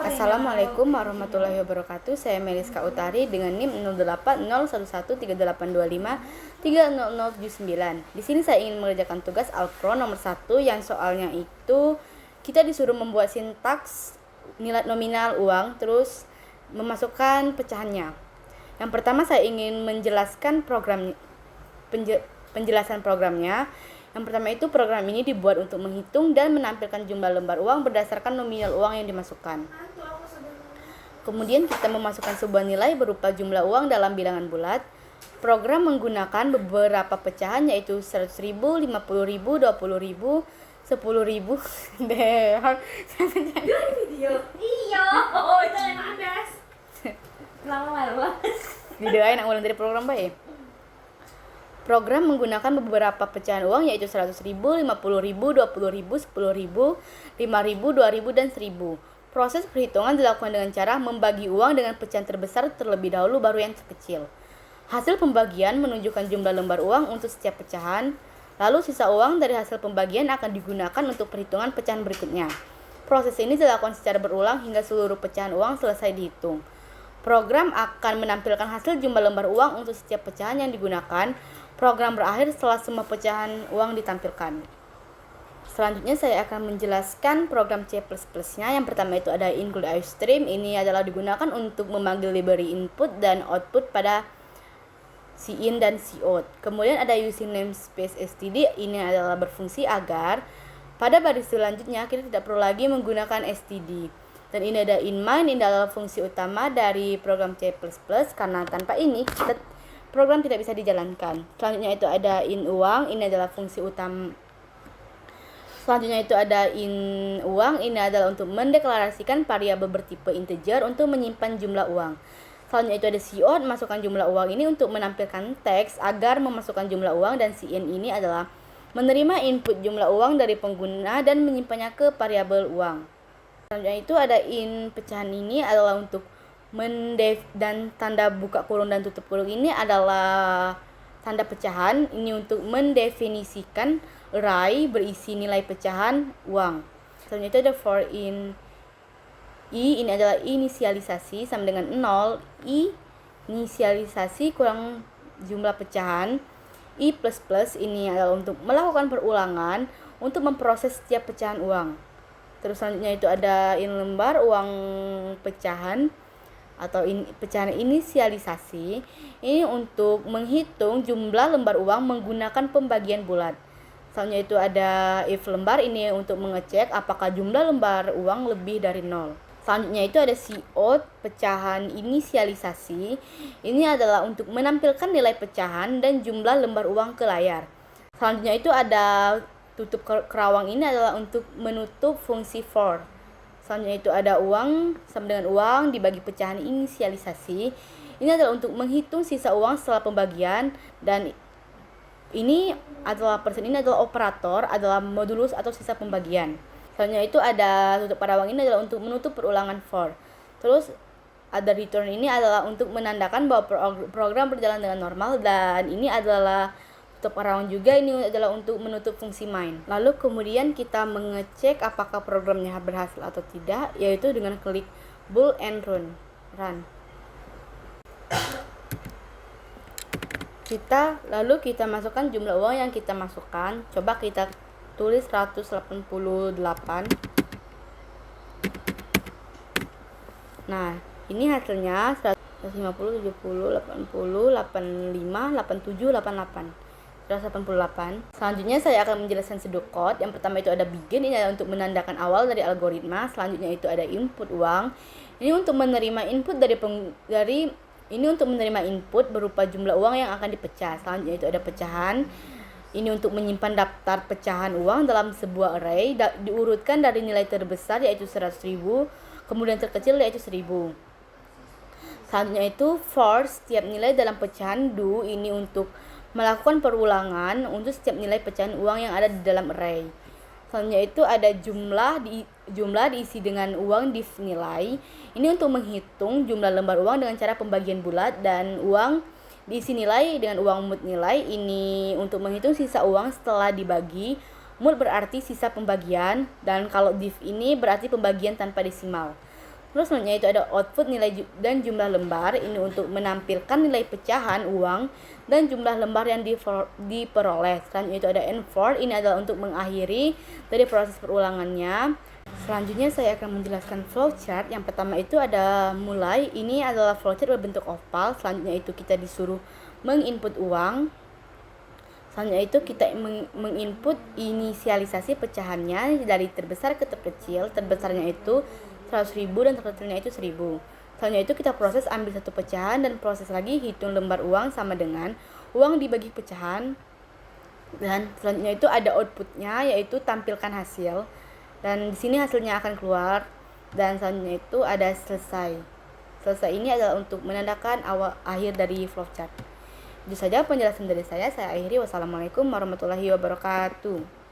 Assalamualaikum warahmatullahi wabarakatuh. Saya Meliska Utari dengan NIM 0801113825300079. Di sini saya ingin mengerjakan tugas Alpro nomor 1 yang soalnya itu kita disuruh membuat sintaks nilai nominal uang terus memasukkan pecahannya. Yang pertama saya ingin menjelaskan penjelasan programnya. Yang pertama itu program ini dibuat untuk menghitung dan menampilkan jumlah lembar uang berdasarkan nominal uang yang dimasukkan. Kemudian kita memasukkan sebuah nilai berupa jumlah uang dalam bilangan bulat. Program menggunakan beberapa pecahan yaitu 100.000, 50.000, 20.000, 10.000. Deh. Video. Iya. Oh, itu yang ada. Lama. Videoin nak ulang dari program baik. Program menggunakan beberapa pecahan uang yaitu 100.000, 50.000, 20.000, 10.000, 5.000, 2.000, dan 1.000. Proses perhitungan dilakukan dengan cara membagi uang dengan pecahan terbesar terlebih dahulu baru yang terkecil. Hasil pembagian menunjukkan jumlah lembar uang untuk setiap pecahan, lalu sisa uang dari hasil pembagian akan digunakan untuk perhitungan pecahan berikutnya. Proses ini dilakukan secara berulang hingga seluruh pecahan uang selesai dihitung. Program akan menampilkan hasil jumlah lembar uang untuk setiap pecahan yang digunakan. Program berakhir setelah semua pecahan uang ditampilkan. Selanjutnya saya akan menjelaskan program C++-nya. Yang pertama itu ada include iStream. Ini adalah digunakan untuk memanggil library input dan output pada cin dan cout. Kemudian ada using namespace std. Ini adalah berfungsi agar pada baris selanjutnya kita tidak perlu lagi menggunakan std. Dan ini ada inMine. Ini adalah fungsi utama dari program C++ karena tanpa ini program tidak bisa dijalankan. Selanjutnya itu ada in uang. Ini adalah fungsi utama. Selanjutnya itu ada in uang. Ini adalah untuk mendeklarasikan variabel bertipe integer untuk menyimpan jumlah uang. Selanjutnya itu ada cout. Masukkan jumlah uang ini untuk menampilkan teks agar memasukkan jumlah uang, dan cin ini adalah menerima input jumlah uang dari pengguna dan menyimpannya ke variabel uang. Selanjutnya itu ada in pecahan. Ini adalah untuk dan tanda buka kurung dan tutup kurung ini adalah tanda pecahan. Ini untuk mendefinisikan array berisi nilai pecahan uang. Selanjutnya itu ada for in i. Ini adalah inisialisasi sama dengan 0. I inisialisasi kurang jumlah pecahan. I++ ini adalah untuk melakukan perulangan untuk memproses setiap pecahan uang. Terus selanjutnya itu ada in lembar uang pecahan atau pecahan inisialisasi. Ini untuk menghitung jumlah lembar uang menggunakan pembagian bulat. Selanjutnya itu ada if lembar. Ini untuk mengecek apakah jumlah lembar uang lebih dari 0. Selanjutnya itu ada cout pecahan inisialisasi. Ini adalah untuk menampilkan nilai pecahan dan jumlah lembar uang ke layar. Selanjutnya itu ada tutup kerawang. Ini adalah untuk menutup fungsi for. Selanjutnya itu ada uang sama dengan uang dibagi pecahan inisialisasi. Ini adalah untuk menghitung sisa uang setelah pembagian, dan ini adalah operator adalah modulus atau sisa pembagian. Selanjutnya itu ada tutup parawang. Ini adalah untuk menutup perulangan for. Terus ada return. Ini adalah untuk menandakan bahwa program berjalan dengan normal, dan ini adalah tutup parawang juga. Ini adalah untuk menutup fungsi main. Lalu kemudian kita mengecek apakah programnya berhasil atau tidak, yaitu dengan klik bool and run. Lalu kita masukkan jumlah uang yang kita masukkan. Coba kita tulis 188. Nah, ini hasilnya 150, 70, 80, 85, 87, 88. 188. Selanjutnya saya akan menjelaskan pseudocode. Yang pertama itu ada begin. Ini adalah untuk menandakan awal dari algoritma. Selanjutnya itu ada input uang. Ini untuk menerima input input berupa jumlah uang yang akan dipecah. Selanjutnya itu ada pecahan. Ini untuk menyimpan daftar pecahan uang dalam sebuah array diurutkan dari nilai terbesar yaitu 100.000, kemudian terkecil yaitu 1.000. Selanjutnya itu for setiap nilai dalam pecahan do. Ini untuk melakukan perulangan untuk setiap nilai pecahan uang yang ada di dalam array. Selanjutnya itu ada jumlah diisi dengan uang div nilai. Ini untuk menghitung jumlah lembar uang dengan cara pembagian bulat, dan uang diisi nilai dengan uang mut nilai. Ini untuk menghitung sisa uang setelah dibagi. Mut berarti sisa pembagian, dan kalau div ini berarti pembagian tanpa desimal. Terus selanjutnya itu ada output nilai dan jumlah lembar. Ini untuk menampilkan nilai pecahan uang dan jumlah lembar yang diperoleh. Selanjutnya itu ada end for. Ini adalah untuk mengakhiri dari proses perulangannya. Selanjutnya saya akan menjelaskan flowchart. Yang pertama itu ada mulai. Ini adalah flowchart berbentuk oval. Selanjutnya itu kita disuruh menginput uang. Selanjutnya itu kita menginput inisialisasi pecahannya dari terbesar ke terkecil. Terbesarnya itu 100.000 dan terkecilnya itu 1.000. Selanjutnya itu kita proses ambil satu pecahan dan proses lagi hitung lembar uang sama dengan uang dibagi pecahan. Dan selanjutnya itu ada outputnya, yaitu tampilkan hasil. Dan di sini hasilnya akan keluar. Dan selanjutnya itu ada selesai. Selesai ini adalah untuk menandakan akhir dari flowchart. Itu saja penjelasan dari saya. Saya akhiri. Wassalamualaikum warahmatullahi wabarakatuh.